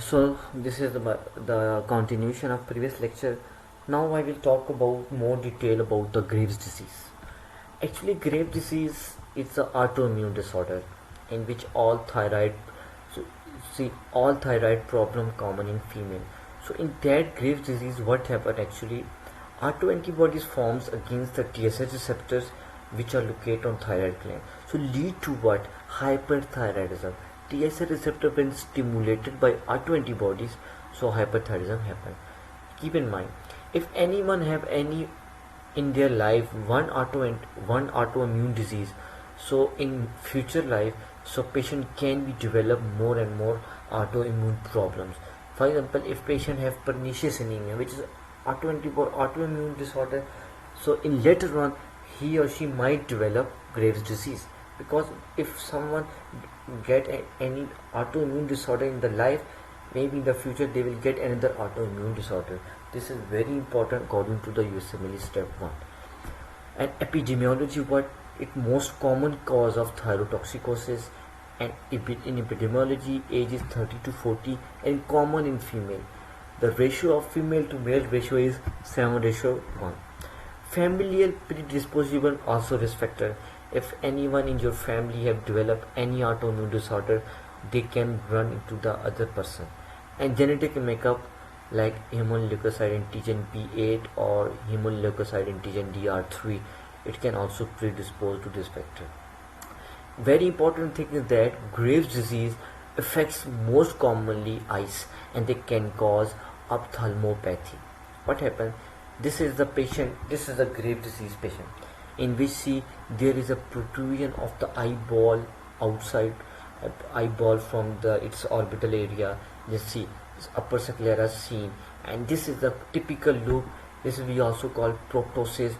So this is the continuation of previous lecture. Now I will talk about more detail about the Graves disease. Actually, Graves disease is an autoimmune disorder in which so, all thyroid problem common in female. So in that Graves disease, what happened actually? Autoantibodies forms against the TSH receptors which are located on thyroid gland. So lead to what? Hyperthyroidism. TSH receptor when stimulated by autoantibodies, so hyperthyroidism happen. Keep in mind, if anyone have any in their life one autoimmune disease, so in future life, so patient can be develop more and more autoimmune problems. For example, if patient have pernicious anemia, which is autoimmune disorder, so in later on he or she might develop Graves disease, because if someone get any autoimmune disorder in the life, maybe in the future they will get another autoimmune disorder. This is very important according to the USMLE step 1. And epidemiology, what it most common cause of thyrotoxicosis, and in epidemiology age is 30 to 40 and common in female. The ratio of female to male ratio is 7:1. Familial predisposition also risk factor. If anyone in your family have developed any autoimmune disorder, they can run into the other person. And genetic makeup like human leukocyte antigen B8 or human leukocyte antigen DR3, it can also predispose to this factor. Very important thing is that Graves disease affects most commonly eyes, and they can cause ophthalmopathy. What happens? This is the patient, this is a Graves disease patient in which see there is a protrusion of the eyeball outside eyeball from its orbital area. You see upper sclera seen, and this is the typical look. This we also call proptosis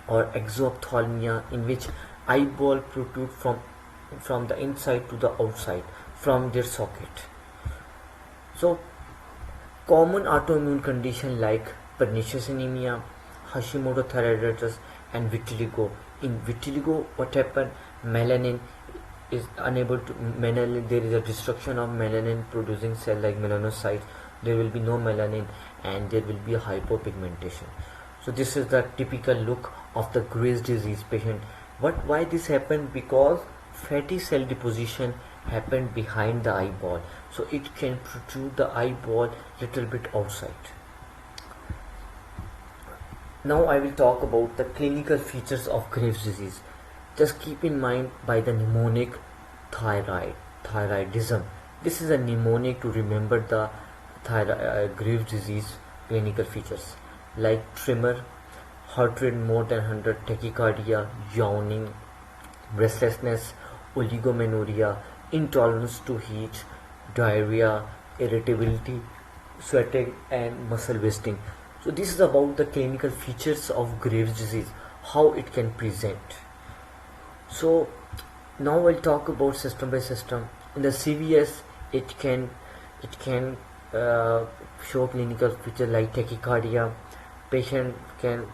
or exophthalmia, in which eyeball protrude from the inside to the outside from their socket. So common autoimmune condition like pernicious anemia, Hashimoto thyroiditis, and vitiligo. In vitiligo, what happened? Melanin is unable to melanin. There is a destruction of melanin producing cell like melanocytes. There will be no melanin, and there will be a hypopigmentation. So this is the typical look of the Graves disease patient. Why this happened? Because fatty cell deposition happened behind the eyeball, so it can protrude the eyeball little bit outside. Now I will talk about the clinical features of Graves disease. Just keep in mind by the mnemonic thyroidism. This is a mnemonic to remember the Graves disease clinical features like tremor, heart rate more than 100, tachycardia, yawning, restlessness, oligomenorrhea, intolerance to heat, diarrhea, irritability, sweating, and muscle wasting. So this is about the clinical features of Graves disease, how it can present. So now I'll talk about system by system. In the CVS, it can show clinical feature like tachycardia. Patient can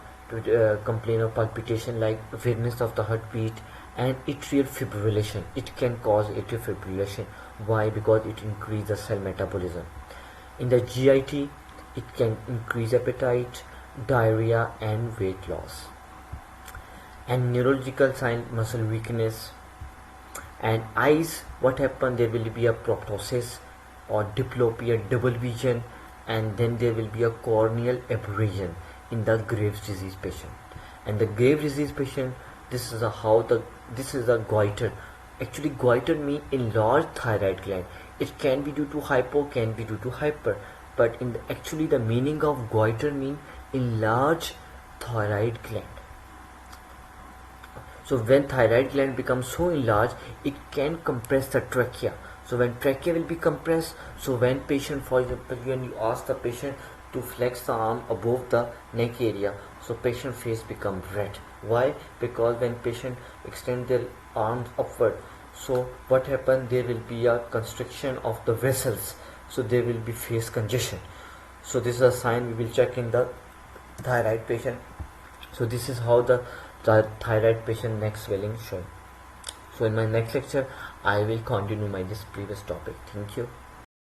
complain of palpitation like awareness of the heartbeat, and atrial fibrillation. It can cause atrial fibrillation. Why? Because it increases the cell metabolism. In the GIT, it can increase appetite, diarrhea, and weight loss. And neurological sign, muscle weakness. And eyes, what happen? There will be a proptosis or diplopia, double vision, and then there will be a corneal aberration in the Graves disease patient. And the Graves disease patient, this is a goiter. Actually, goiter means enlarged thyroid gland. It can be due to hypo, can be due to hyper. But actually the meaning of goiter means enlarged thyroid gland. So when thyroid gland becomes so enlarged, it can compress the trachea. So when trachea will be compressed, so when patient, for example, when you ask the patient to flex the arm above the neck area, so patient face become red. Why? Because when patient extend their arms upward, so what happens? There will be a constriction of the vessels, so there will be face congestion. So this is a sign we will check in the thyroid patient. So this is how the thyroid patient neck swelling shown. So in my next lecture, I will continue this previous topic. Thank you.